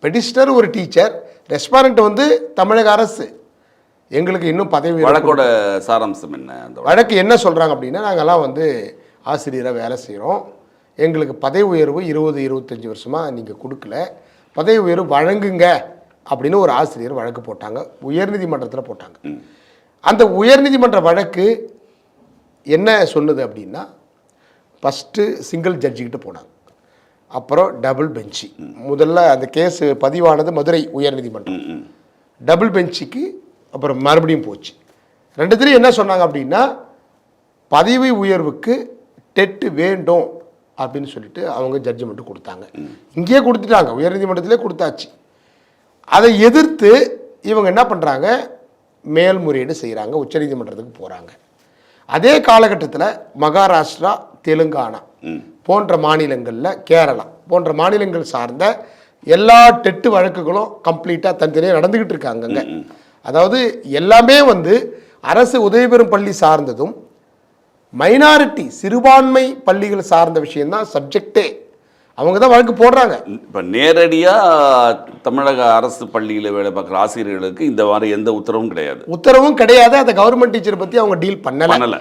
பெடிஷனர் ஒரு டீச்சர், ரெஸ்பாரண்ட் வந்து தமிழக அரசு. எங்களுக்கு இன்னும் பதவி வழக்கோட சாராம்சம் என்ன? அந்த வழக்கு என்ன சொல்கிறாங்க அப்படின்னா, நாங்கள்லாம் வந்து ஆசிரியராக வேலை செய்கிறோம், எங்களுக்கு பதவி உயர்வு 20-25 வருஷமாக நீங்கள் கொடுக்கல, பதவி உயர்வு வழங்குங்க அப்படின்னு ஒரு ஆசிரியர் வழக்கு போட்டாங்க, உயர்நீதிமன்றத்தில் போட்டாங்க. அந்த உயர்நீதிமன்ற வழக்கு என்ன சொன்னது அப்படின்னா, ஃபஸ்ட்டு சிங்கிள் ஜட்ஜிக்கிட்ட போனாங்க, அப்புறம் டபுள் பெஞ்சு. முதல்ல அந்த கேஸ் பதிவானது மதுரை உயர்நீதிமன்றம், டபுள் பெஞ்சுக்கு அப்புறம் மறுபடியும் போச்சு. ரெண்டுத்துலையும் என்ன சொன்னாங்க அப்படின்னா, பதவி உயர்வுக்கு டெட்டு வேண்டும் அப்படின்னு சொல்லிட்டு அவங்க ஜட்ஜ்மெண்ட் கொடுத்தாங்க. இங்கேயே கொடுத்துட்டாங்க, உயர்நீதிமன்றத்திலே கொடுத்தாச்சு. அதை எதிர்த்து இவங்க என்ன பண்ணுறாங்க, மேல்முறையீடு செய்கிறாங்க, உச்சநீதிமன்றத்துக்கு போகிறாங்க. அதே காலகட்டத்தில் மகாராஷ்டிரா, தெலுங்கானா போன்ற மாநிலங்களில், கேரளா போன்ற மாநிலங்கள் சார்ந்த எல்லா டெட்டு வழக்குகளும் கம்ப்ளீட்டாக தனித்தனியாக நடந்துக்கிட்டு இருக்காங்கங்க. அதாவது எல்லாமே வந்து அரசு உதவி பெறும் பள்ளி சார்ந்ததும் மைனாரிட்டி சிறுபான்மை பள்ளிகள் சார்ந்த விஷயம்தான் சப்ஜெக்டே. அவங்க தான் வழக்கு போடுறாங்க. இப்போ நேரடியாக தமிழக அரசு பள்ளியில் வேலை பார்க்குற ஆசிரியர்களுக்கு இந்த மாதிரி எந்த உத்தரவும் கிடையாது. அந்த கவர்மெண்ட் டீச்சரை பற்றி அவங்க டீல் பண்ணலை.